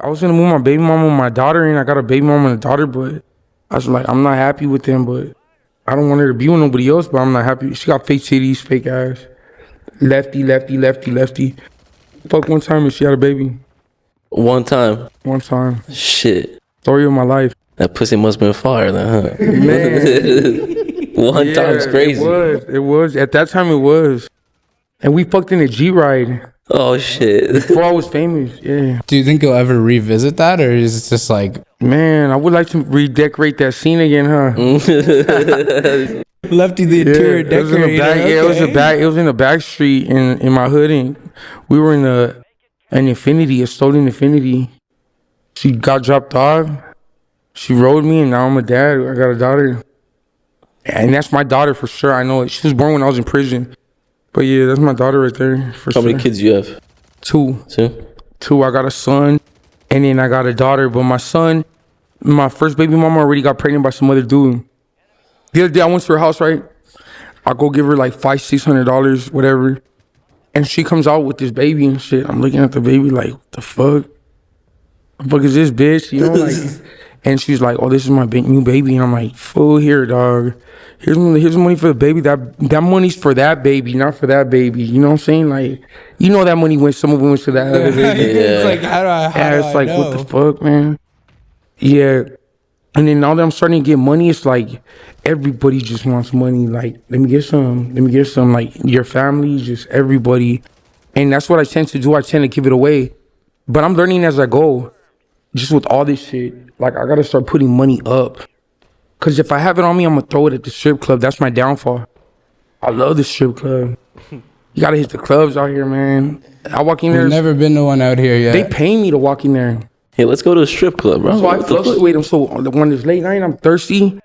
I was gonna move my baby mama and my daughter in. I got a baby mama and a daughter, but I was like, I'm not happy with them, but I don't want her to be with nobody else, but I'm not happy. She got fake titties, fake ass. Lefty. Fuck one time and she had a baby. One time. Shit. Story of my life. That pussy must have been fire then, huh? Man. One time's crazy. It was. At that time, it was. And we fucked in a G-Ride. Oh, shit. Before I was famous, yeah. Do you think you'll ever revisit that, or is it just like... Man, I would like to redecorate that scene again, huh? Lefty the interior decorator. It was in a back street in my hood, and we were in an Infinity, a stolen Infinity. She got dropped off. She rode me, and now I'm a dad. I got a daughter. And that's my daughter for sure. I know it. She was born when I was in prison. But yeah, that's my daughter right there for sure. How many kids do you have? Two. Two? I got a son, and then I got a daughter. But my son, my first baby mama already got pregnant by some other dude. The other day I went to her house, right? I go give her like $500-$600, whatever. And she comes out with this baby and shit. I'm looking at the baby like, what the fuck? The fuck is this, bitch? You know, like... And she's like, oh, this is my new baby. And I'm like, fool, here, dog. Here's money for the baby. That money's for that baby, not for that baby. You know what I'm saying? Like, you know that money went, some of it went to that other baby. It's like, how do I know? What the fuck, man? Yeah. And then now that I'm starting to get money, it's like, everybody just wants money. Like, let me get some. Like, your family, just everybody. And that's what I tend to do. I tend to give it away. But I'm learning as I go. Just with all this shit, like, I gotta start putting money up. Cause if I have it on me, I'm gonna throw it at the strip club. That's my downfall. I love the strip club. You gotta hit the clubs out here, man. I walk in there. There's never been no one out here yet. They pay me to walk in there. Hey, let's go to a strip club, bro. So I fluctuate them. So when it's late night, I'm thirsty.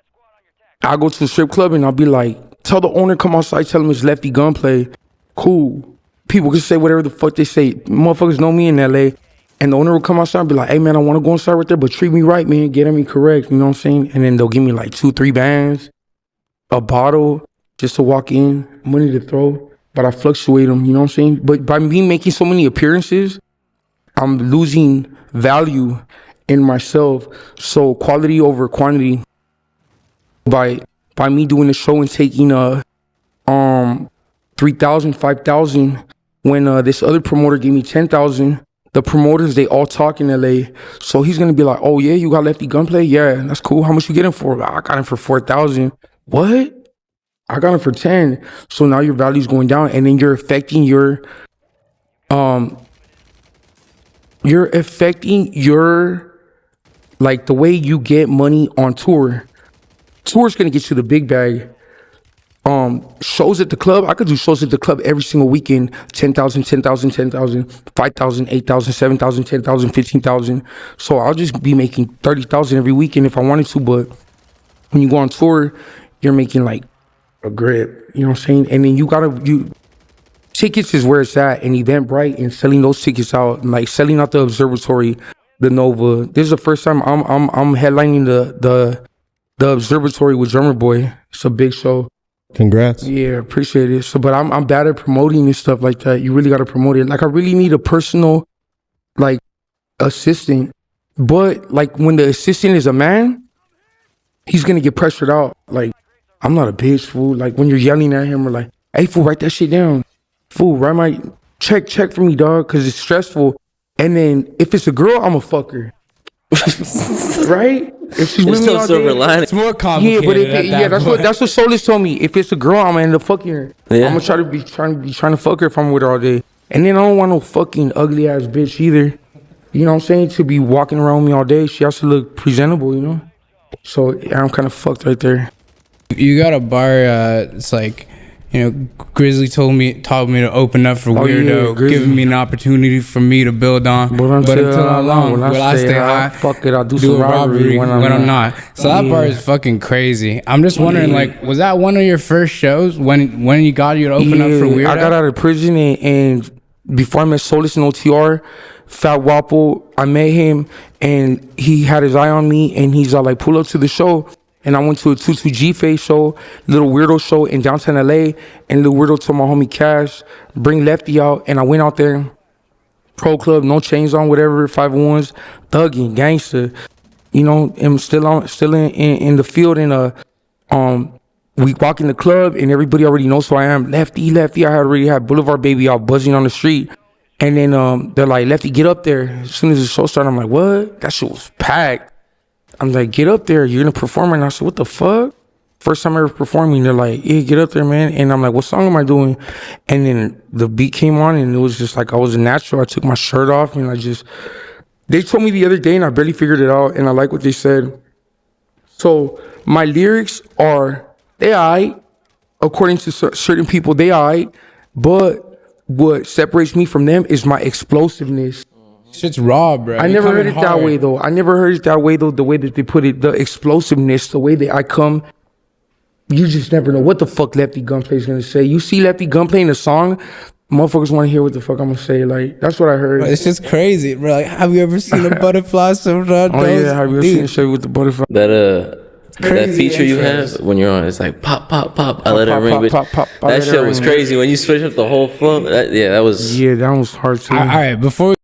I go to the strip club and I'll be like, tell the owner come outside, tell him it's Lefty Gunplay. Cool. People can say whatever the fuck they say. Motherfuckers know me in LA. And the owner will come outside and be like, hey, man, I want to go inside right there, but treat me right, man. Get me correct. You know what I'm saying? And then they'll give me like 2-3 bands, a bottle, just to walk in, money to throw. But I fluctuate them, you know what I'm saying? But by me making so many appearances, I'm losing value in myself. So quality over quantity. By me doing the show and taking 3,000, 5,000, when this other promoter gave me 10,000. The promoters, they all talk in LA. So he's going to be like, oh, yeah, you got Lefty Gunplay? Yeah, that's cool. How much you get him for? I got him for 4,000. What? I got him for 10. So now your value's going down. And then you're affecting your, like, the way you get money on tour. Tour's going to get you the big bag. Shows at the club, I could do shows at the club every single weekend. 10,000, 10,000, 10,000, 5,000, 8,000, 7,000, 10,000, 15,000. So I'll just be making 30,000 every weekend if I wanted to. But when you go on tour, you're making like a grip, you know what I'm saying? And then tickets is where it's at, and Eventbrite, and selling those tickets out, and like selling out the Observatory, the Nova. This is the first time I'm headlining the Observatory with Drummer Boy. It's a big show. Congrats. Yeah, appreciate it. So, but I'm bad at promoting and stuff like that. You really got to promote it. Like, I really need a personal, like, assistant. But, like, when the assistant is a man, he's going to get pressured out. Like, I'm not a bitch, fool. Like, when you're yelling at him or like, hey, fool, write that shit down. Fool, write my, check for me, dog, because it's stressful. And then, if it's a girl, I'm a fucker. Right? If she's with me all day, it's more complicated. Yeah, but that's what Solis told me. If it's a girl, I'm gonna end up fucking her. Yeah. I'm gonna trying to fuck her if I'm with her all day. And then I don't want no fucking ugly ass bitch either. You know what I'm saying? To be walking around me all day, she has to look presentable, you know. So yeah, I'm kind of fucked right there. You got a bar. It's like, you know, Grizzly taught me to open up for Weirdo, giving me an opportunity for me to build on. But until how long will I stay high? Fuck it, I'll do some robbery when I'm not. So that bar is fucking crazy. I'm just wondering, like, was that one of your first shows when you got you to open up for Weirdo? I got out of prison and before I met Solis and OTR, Fat Wapple, I met him and he had his eye on me and he's like, pull up to the show. And I went to a 22G Face show, Little Weirdo show in downtown LA. And Little Weirdo told my homie Cash, bring Lefty out. And I went out there. Pro Club, no chains on, whatever, 501s, thugging, gangster. You know, I'm still in the field, and we walk in the club and everybody already knows who I am. Lefty. I already had Boulevard Baby out buzzing on the street. And then they're like, Lefty, get up there. As soon as the show started, I'm like, what? That shit was packed. I'm like, get up there. You're going to perform right now. I said, what the fuck? First time ever performing. They're like, yeah, get up there, man. And I'm like, what song am I doing? And then the beat came on and it was just like I was a natural. I took my shirt off and they told me the other day and I barely figured it out. And I like what they said. So my lyrics are, they aight. According to certain people, they aight. But what separates me from them is my explosiveness. Shit's raw, bro. I never heard it that way, though. The way that they put it, the explosiveness, the way that I come. You just never know what the fuck Lefty Gunplay is going to say. You see Lefty Gunplay in a song, motherfuckers want to hear what the fuck I'm going to say. Like, that's what I heard. Bro, it's just crazy, bro. Like, have you ever seen a butterfly sometimes? Oh, yeah, have you ever seen a show with the butterfly? That feature you have when you're on, it's like pop, pop, pop. I let it ring. That shit was crazy when you switch up the whole flow. That was hard too. All right, before